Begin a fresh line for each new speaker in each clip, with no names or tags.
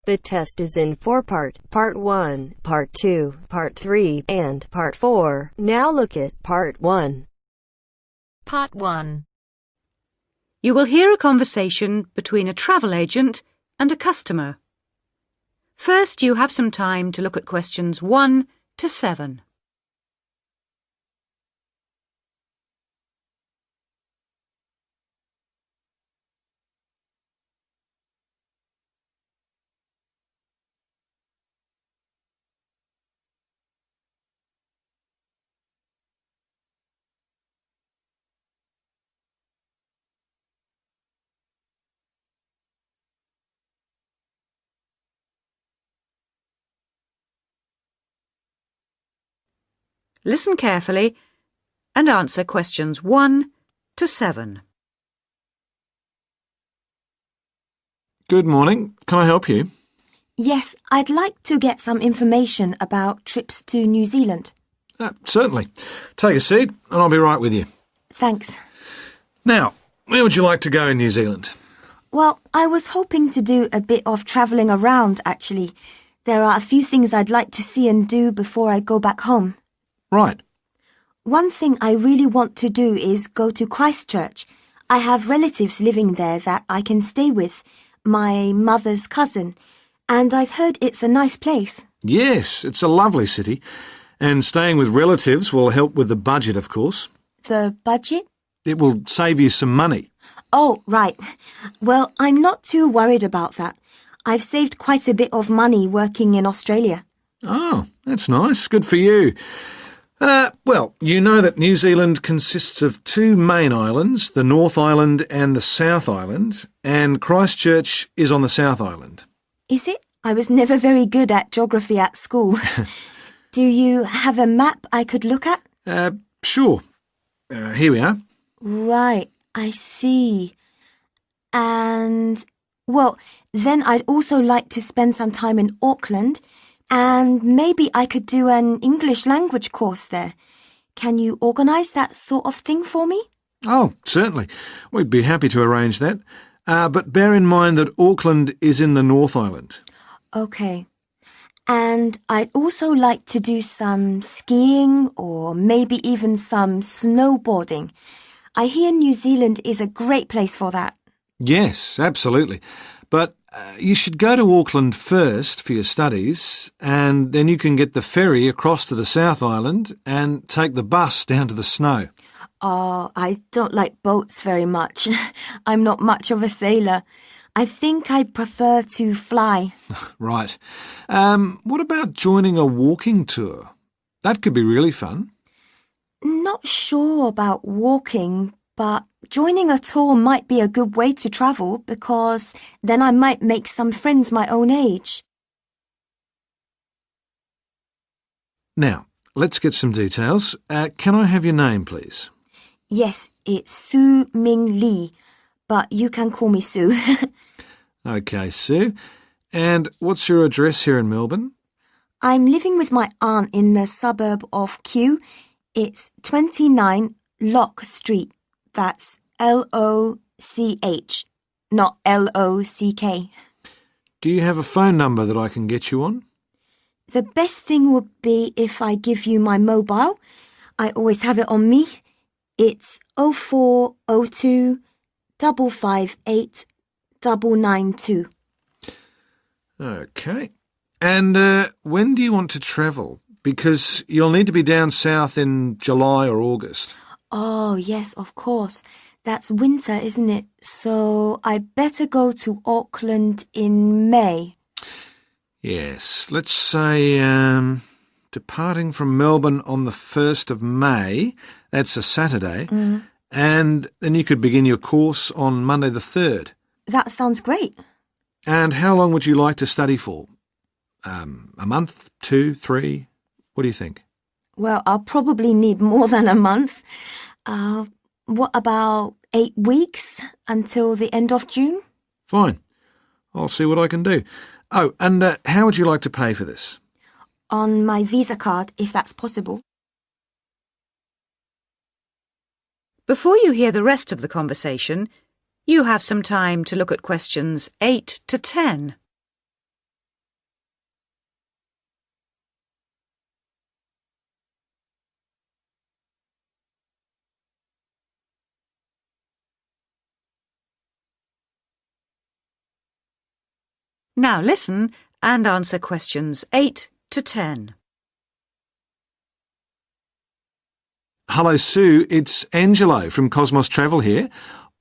The test is in 4-part, Part 1, Part 2, Part 3, and Part 4. Now look at Part 1.
Part 1.
You will hear a conversation between a travel agent and a customer. First, you have some time to look at questions 1 to 7. Listen carefully and answer questions 1 to 7.
Good morning. Can I help you?
Yes, I'd like to get some information about trips to New Zealand.
Certainly. Take a seat and I'll be right with you.
Thanks.
Now, where would you like to go in New Zealand?
Well, I was hoping to do a bit of travelling around, actually. There are a few things I'd like to see and do before I go back home.
Right.
One thing I really want to do is go to Christchurch. I have relatives living there that I can stay with, my mother's cousin, and I've heard it's a nice place.
Yes, it's a lovely city. And staying with relatives will help with the budget, of course.
The budget?
It will save you some money.
Oh, right. Well, I'm not too worried about that. I've saved quite a bit of money working in Australia.
Oh, that's nice. Good for you. Well, you know that New Zealand consists of 2 main islands, the North Island and the South Island, and Christchurch is on the South Island.
Is it? I was never very good at geography at school. Do you have a map I could look at?
Sure. Here we are.
Right, I see. And, well, then I'd also like to spend some time in Auckland, and maybe I could do an English language course there. Can you organise that sort of thing for me?
Oh, certainly. We'd be happy to arrange that. But bear in mind that Auckland is in the North Island.
OK. And I'd also like to do some skiing or maybe even some snowboarding. I hear New Zealand is a great place for that.
Yes, absolutely. But you should go to Auckland first for your studies, and then you can get the ferry across to the South Island and take the bus down to the snow.
Oh, I don't like boats very much. I'm not much of a sailor. I think I'd prefer to fly.
Right. What about joining a walking tour? That could be really fun.
Not sure about walking, but joining a tour might be a good way to travel because then I might make some friends my own age.
Now, let's get some details. Can I have your name, please?
Yes, it's Su Ming Lee, but you can call me Sue.
OK, Sue. And what's your address here in Melbourne?
I'm living with my aunt in the suburb of Kew. It's 29 Lock Street. That's L-O-C-H, not L-O-C-K.
Do you have a phone number that I can get you on?
The best thing would be if I give you my mobile. I always have it on me. It's 0402 558 992.
OK. And when do you want to travel? Because you'll need to be down south in July or August.
Oh, yes, of course. That's winter, isn't it? So I better go to Auckland in May.
Yes, let's say departing from Melbourne on the 1st of May, that's a Saturday, and then you could begin your course on Monday the 3rd.
That sounds great.
And how long would you like to study for? A month, 2, 3? What do you think?
Well, I'll probably need more than a month. What about 8 weeks until the end of June?
Fine. I'll see what I can do. Oh, and how would you like to pay for this?
On my Visa card, if that's possible.
Before you hear the rest of the conversation, you have some time to look at questions 8 to 10. Now listen and answer questions 8 to 10.
Hello, Sue. It's Angelo from Cosmos Travel here.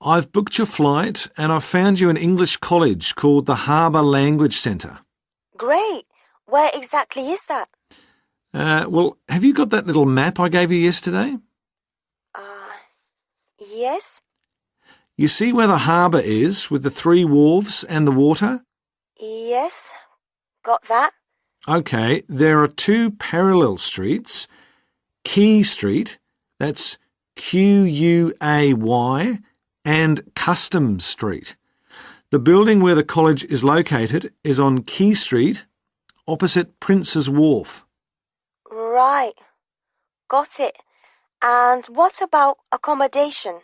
I've booked your flight and I've found you an English college called the Harbour Language Centre.
Great. Where exactly is that?
Well, have you got that little map I gave you yesterday?
Yes?
You see where the harbour is with the 3 wharves and the water?
Yes. Got that?
OK, there are 2 parallel streets. Quay Street, that's Quay, and Customs Street. The building where the college is located is on Quay Street, opposite Prince's Wharf.
Right. Got it. And what about accommodation?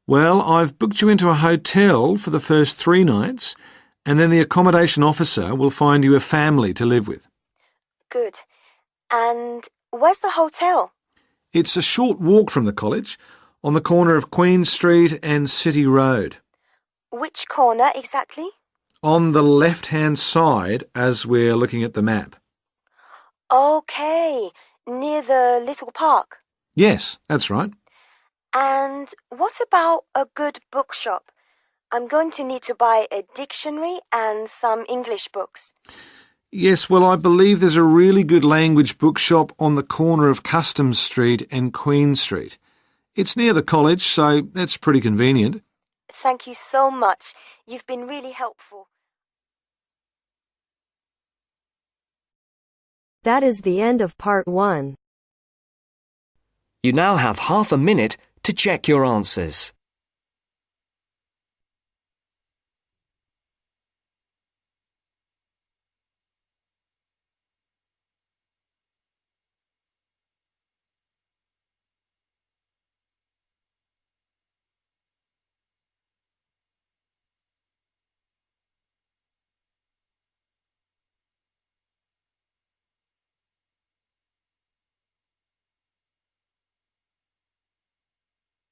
Well, I've booked you into a hotel for the first 3 nights, and then the accommodation officer will find you a family to live with.
Good. And where's the hotel?
It's a short walk from the college, on the corner of Queen Street and City Road.
Which corner exactly?
On the left-hand side as we're looking at the map.
Okay. Near the little park.
Yes, that's right.
And what about a good bookshop? I'm going to need to buy a dictionary and some English books.
Yes, well, I believe there's a really good language bookshop on the corner of Customs Street and Queen Street. It's near the college, so that's pretty convenient.
Thank you so much. You've been really helpful.
That is the end of part 1.
You now have half a minute to check your answers.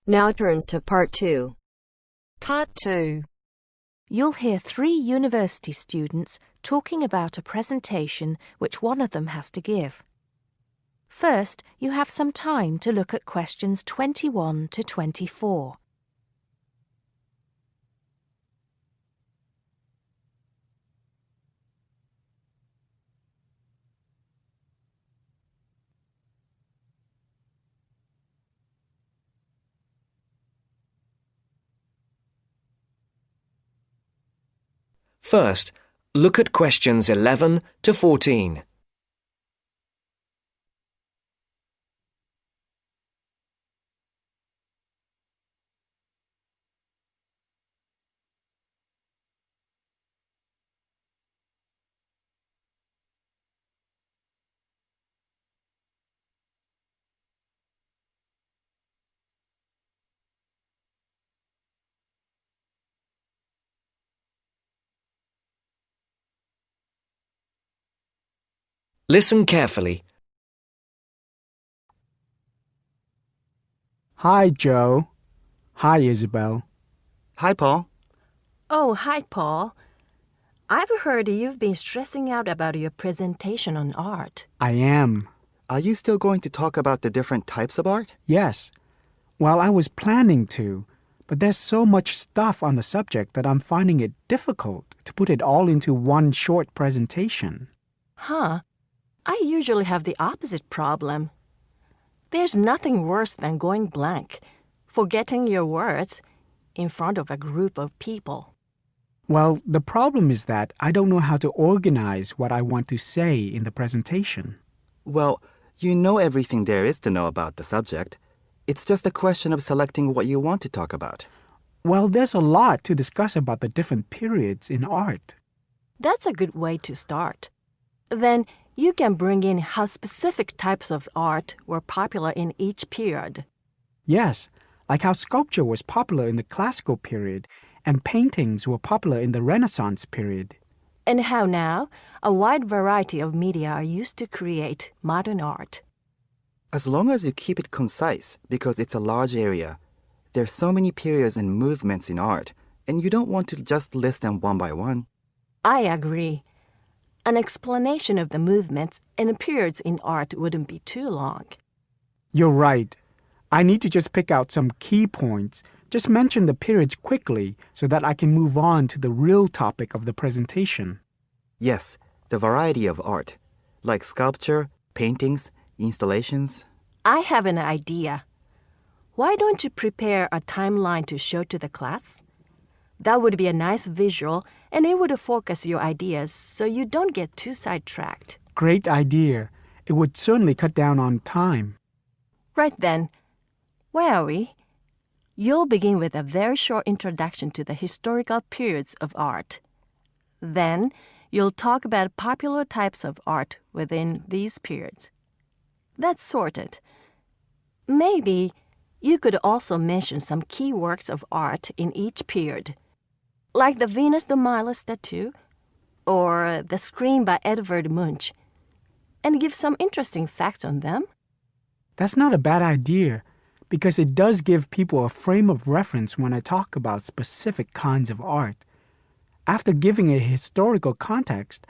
Now turns to part 2.
Part 2. You'll hear 3 university students talking about a presentation which one of them has to give. First, you have some time to look at questions 21 to 24.
First, look at questions 11 to 14. Listen carefully.
Hi, Joe. Hi, Isabel.
Hi, Paul.
Oh, hi, Paul. I've heard you've been stressing out about your presentation on art.
I am.
Are you still going to talk about the different types of art?
Yes. Well, I was planning to, but there's so much stuff on the subject that I'm finding it difficult to put it all into one short presentation.
Huh? I usually have the opposite problem. There's nothing worse than going blank, forgetting your words in front of a group of people.
Well, the problem is that I don't know how to organize what I want to say in the presentation.
Well, you know everything there is to know about the subject. It's just a question of selecting what you want to talk about.
Well, there's a lot to discuss about the different periods in art.
That's a good way to start. Then you can bring in how specific types of art were popular in each period.
Yes, like how sculpture was popular in the classical period and paintings were popular in the Renaissance period.
And how now a wide variety of media are used to create modern art.
As long as you keep it concise, because it's a large area, there's so many periods and movements in art, and you don't want to just list them one by one.
I agree. An explanation of the movements and periods in art wouldn't be too long.
You're right. I need to just pick out some key points. Just mention the periods quickly so that I can move on to the real topic of the presentation.
Yes, the variety of art, like sculpture, paintings, installations.
I have an idea. Why don't you prepare a timeline to show to the class? That would be a nice visual, and it would focus your ideas so you don't get too sidetracked.
Great idea. It would certainly cut down on time.
Right then, where are we? You'll begin with a very short introduction to the historical periods of art. Then, you'll talk about popular types of art within these periods. That's sorted. Maybe you could also mention some key works of art in each period, like the Venus de Milo statue or the Scream by Edvard Munch, and give some interesting facts on them.
That's not a bad idea, because it does give people a frame of reference when I talk about specific kinds of art. After giving a historical context,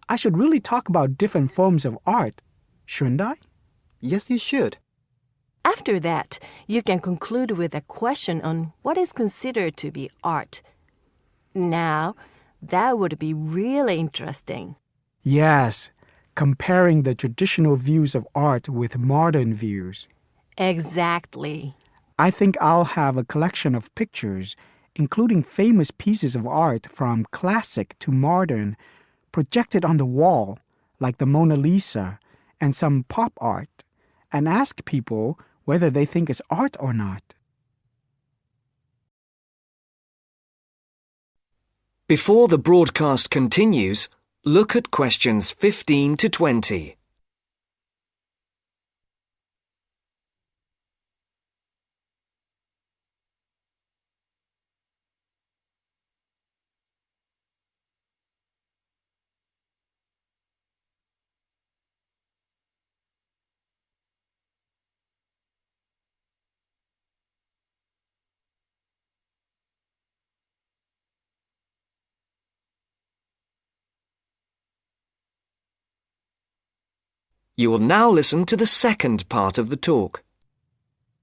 I should really talk about different forms of art, shouldn't I?
Yes, you should.
After that, you can conclude with a question on what is considered to be art. Now, that would be really interesting.
Yes, comparing the traditional views of art with modern views.
Exactly.
I think I'll have a collection of pictures, including famous pieces of art from classic to modern, projected on the wall, like the Mona Lisa, and some pop art, and ask people whether they think it's art or not.
Before the broadcast continues, look at questions 15 to 20. You will now listen to the second part of the talk.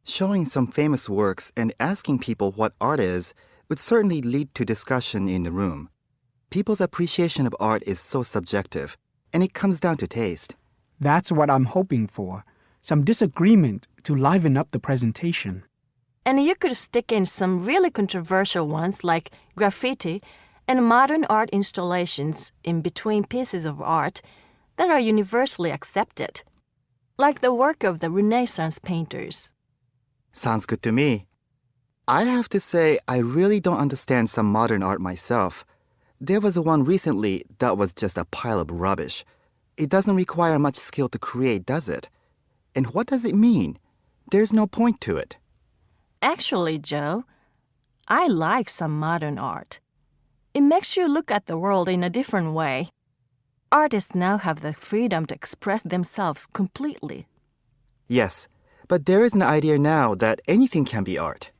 Showing some famous works and asking people what art is would certainly lead to discussion in the room. People's appreciation of art is so subjective, and it comes down to taste.
That's what I'm hoping for, some disagreement to liven up the presentation.
And you could stick in some really controversial ones like graffiti and modern art installations in between pieces of art that are universally accepted, like the work of the Renaissance painters.
Sounds good to me. I have to say, I really don't understand some modern art myself. There was one recently that was just a pile of rubbish. It doesn't require much skill to create, does it? And what does it mean? There's no point to it.
Actually, Joe, I like some modern art. It makes you look at the world in a different way. Artists now have the freedom to express themselves completely.
Yes, but there is an idea now that anything can be art.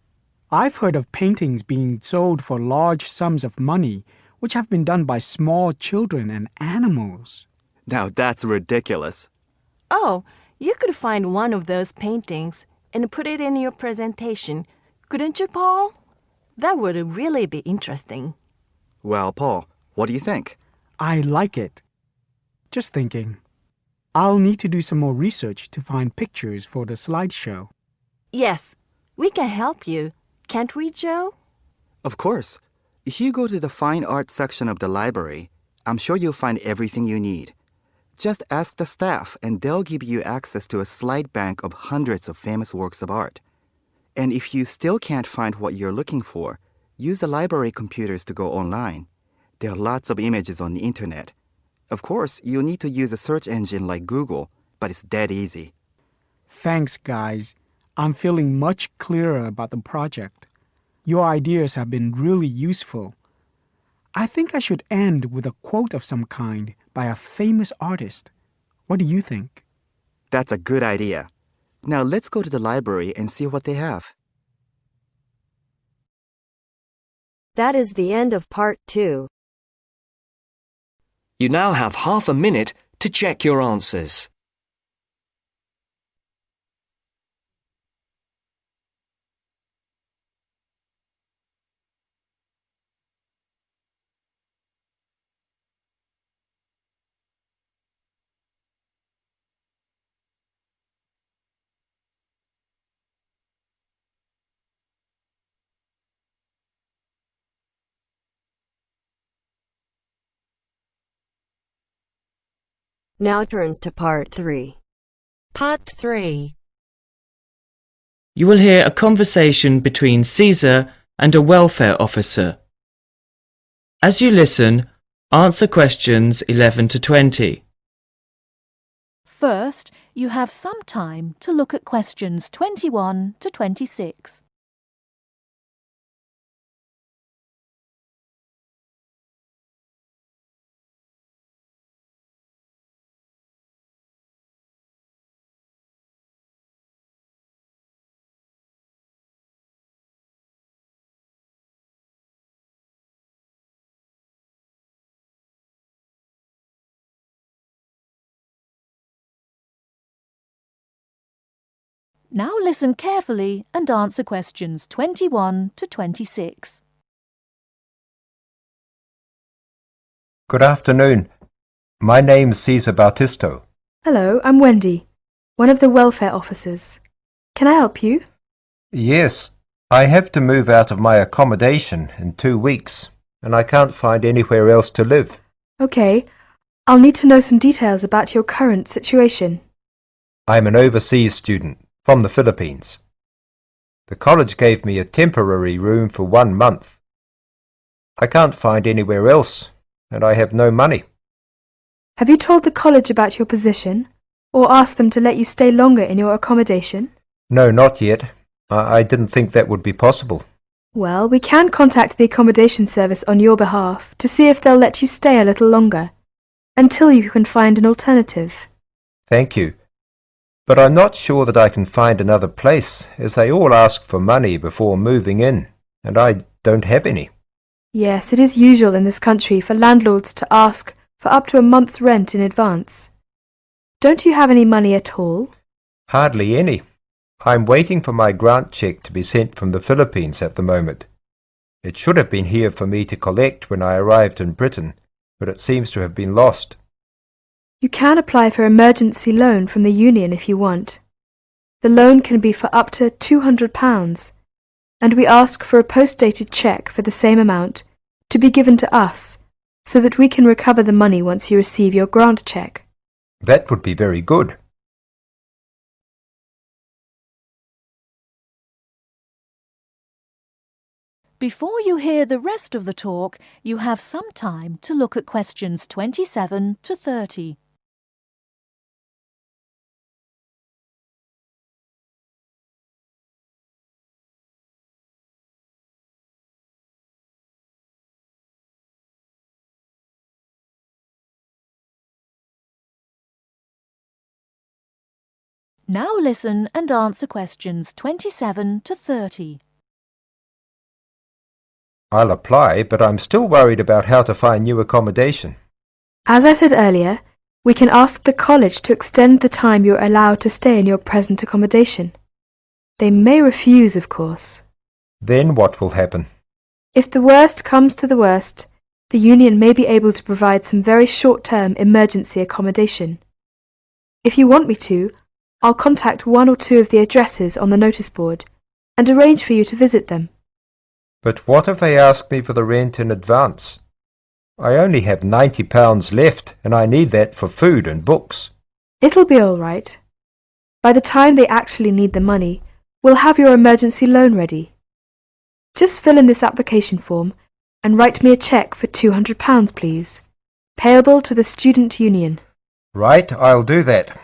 I've heard of paintings being sold for large sums of money, which have been done by small children and animals.
Now that's ridiculous.
Oh, you could find one of those paintings and put it in your presentation, couldn't you, Paul? That would really be interesting.
Well, Paul, what do you think?
I like it. Just thinking. I'll need to do some more research to find pictures for the slideshow.
Yes, we can help you. Can't we, Joe?
Of course. If you go to the fine art section of the library, I'm sure you'll find everything you need. Just ask the staff and they'll give you access to a slide bank of hundreds of famous works of art. And if you still can't find what you're looking for, use the library computers to go online. There are lots of images on the internet. Of course, you'll need to use a search engine like Google, but it's dead easy.
Thanks, guys. I'm feeling much clearer about the project. Your ideas have been really useful. I think I should end with a quote of some kind by a famous artist. What do you think?
That's a good idea. Now let's go to the library and see what they have.
That is the end of part 2.
You now have half a minute to check your answers.
Now turns to Part 3.
Part 3.
You will hear a conversation between Caesar and a welfare officer. As you listen, answer questions 11 to 20.
First, you have some time to look at questions 21 to 26. Now listen carefully and answer questions 21 to 26.
Good afternoon. My name's Cesar Bautisto.
Hello, I'm Wendy, one of the welfare officers. Can I help you?
Yes, I have to move out of my accommodation in 2 weeks, and I can't find anywhere else to live.
Okay, I'll need to know some details about your current situation.
I'm an overseas student from the Philippines. The college gave me a temporary room for 1 month. I can't find anywhere else, and I have no money.
Have you told the college about your position, or asked them to let you stay longer in your accommodation?
No, not yet. I didn't think that would be possible.
Well, we can contact the accommodation service on your behalf to see if they'll let you stay a little longer, until you can find an alternative.
Thank you. But I'm not sure that I can find another place, as they all ask for money before moving in, and I don't have any.
Yes, it is usual in this country for landlords to ask for up to a month's rent in advance. Don't you have any money at all?
Hardly any. I'm waiting for my grant cheque to be sent from the Philippines at the moment. It should have been here for me to collect when I arrived in Britain, but it seems to have been lost.
You can apply for emergency loan from the union if you want. The loan can be for up to £200, and we ask for a post-dated cheque for the same amount to be given to us, so that we can recover the money once you receive your grant cheque.
That would be very good.
Before you hear the rest of the talk, you have some time to look at questions 27 to 30. Now listen and answer questions 27 to 30.
I'll apply, but I'm still worried about how to find new accommodation.
As I said earlier, we can ask the college to extend the time you're allowed to stay in your present accommodation. They may refuse, of course.
Then what will happen?
If the worst comes to the worst, the union may be able to provide some very short-term emergency accommodation. If you want me to, I'll contact 1 or 2 of the addresses on the notice board and arrange for you to visit them.
But what if they ask me for the rent in advance? I only have £90 left, and I need that for food and books.
It'll be all right. By the time they actually need the money, we'll have your emergency loan ready. Just fill in this application form and write me a cheque for £200, please, payable to the student union.
Right, I'll do that.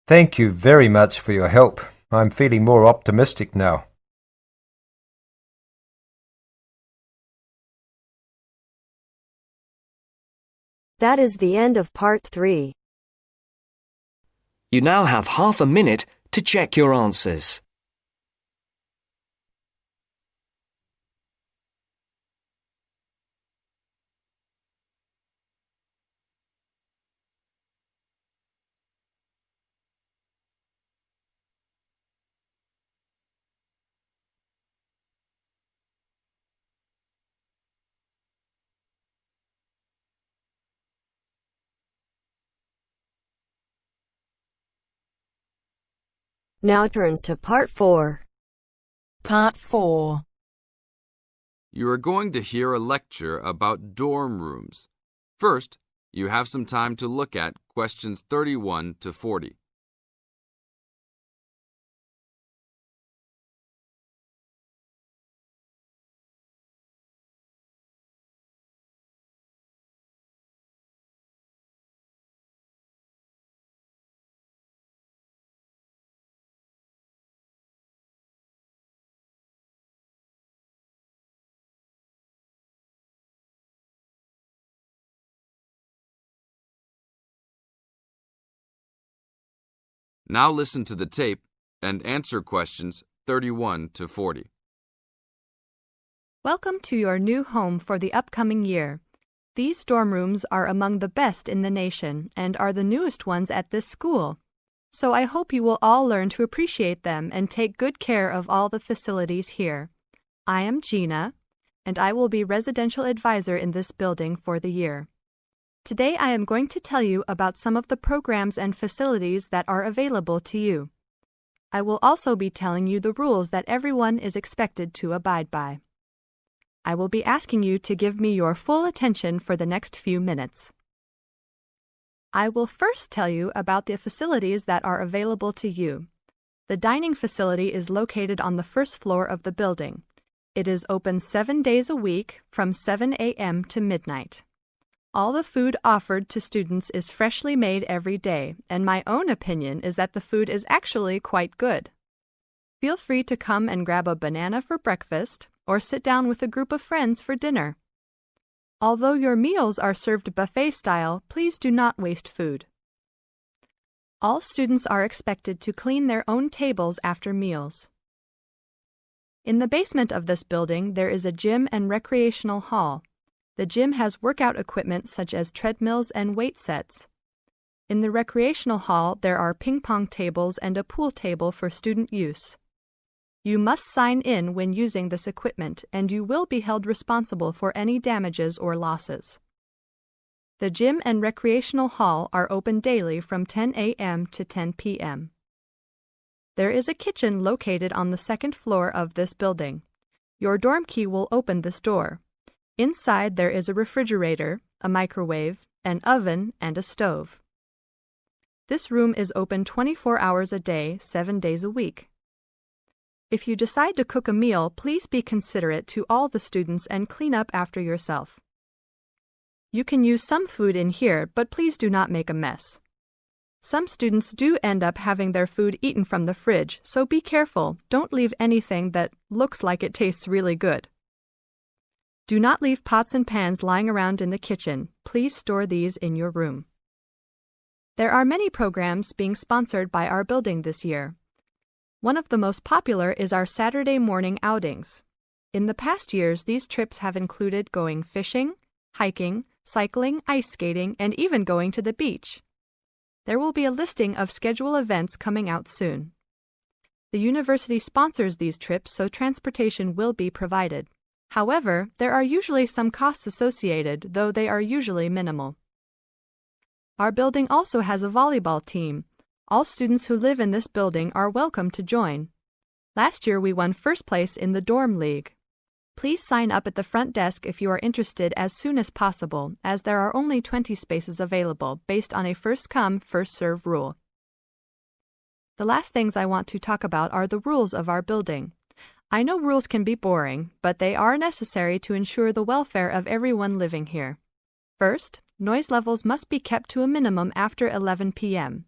Thank you very much for your help. I'm feeling more optimistic now.
That is the end of Part 3.
You now have half a minute to check your answers.
Now turns to Part 4.
Part 4.
You are going to hear a lecture about dorm rooms. First, you have some time to look at questions 31 to 40. Now listen to the tape and answer questions 31 to 40.
Welcome to your new home for the upcoming year. These dorm rooms are among the best in the nation and are the newest ones at this school. So I hope you will all learn to appreciate them and take good care of all the facilities here. I am Gina, and I will be residential advisor in this building for the year. Today I am going to tell you about some of the programs and facilities that are available to you. I will also be telling you the rules that everyone is expected to abide by. I will be asking you to give me your full attention for the next few minutes. I will first tell you about the facilities that are available to you. The dining facility is located on the first floor of the building. It is open 7 days a week from 7 a.m. to midnight. All the food offered to students is freshly made every day, and my own opinion is that the food is actually quite good. Feel free to come and grab a banana for breakfast or sit down with a group of friends for dinner. Although your meals are served buffet style, please do not waste food. All students are expected to clean their own tables after meals. In the basement of this building, there is a gym and recreational hall. The gym has workout equipment such as treadmills and weight sets. In the recreational hall, there are ping pong tables and a pool table for student use. You must sign in when using this equipment, and you will be held responsible for any damages or losses. The gym and recreational hall are open daily from 10 a.m. to 10 p.m. There is a kitchen located on the second floor of this building. Your dorm key will open this door. Inside there is a refrigerator, a microwave, an oven, and a stove. This room is open 24 hours a day, 7 days a week. If you decide to cook a meal, please be considerate to all the students and clean up after yourself. You can use some food in here, but please do not make a mess. Some students do end up having their food eaten from the fridge, so be careful. Don't leave anything that looks like it tastes really good. Do not leave pots and pans lying around in the kitchen. Please store these in your room. There are many programs being sponsored by our building this year. One of the most popular is our Saturday morning outings. In the past years, these trips have included going fishing, hiking, cycling, ice skating, and even going to the beach. There will be a listing of scheduled events coming out soon. The university sponsors these trips, so transportation will be provided. However, there are usually some costs associated, though they are usually minimal. Our building also has a volleyball team. All students who live in this building are welcome to join. Last year we won first place in the dorm league. Please sign up at the front desk if you are interested as soon as possible, as there are only 20 spaces available based on a first-come, first-served rule. The last things I want to talk about are the rules of our building. I know rules can be boring, but they are necessary to ensure the welfare of everyone living here. First, noise levels must be kept to a minimum after 11 p.m.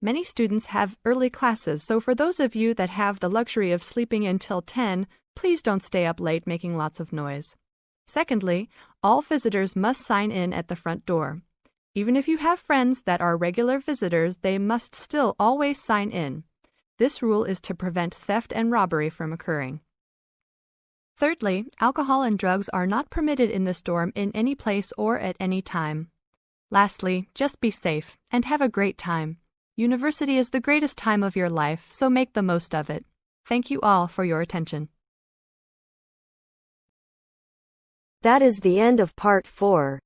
Many students have early classes, so for those of you that have the luxury of sleeping until 10, please don't stay up late making lots of noise. Secondly, all visitors must sign in at the front door. Even if you have friends that are regular visitors, they must still always sign in. This rule is to prevent theft and robbery from occurring. Thirdly, alcohol and drugs are not permitted in this dorm in any place or at any time. Lastly, just be safe and have a great time. University is the greatest time of your life, so make the most of it. Thank you all for your attention.
That is the end of Part 4.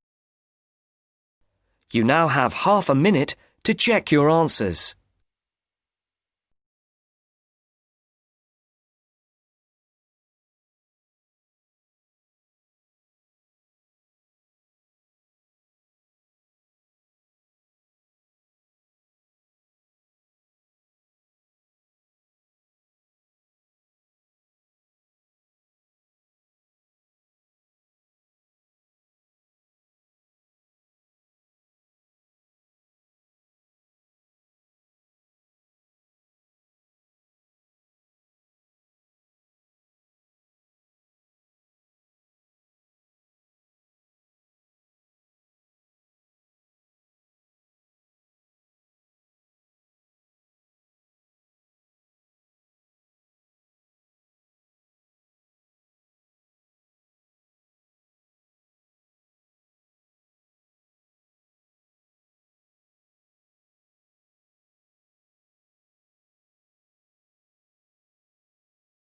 You now have half a minute to check your answers.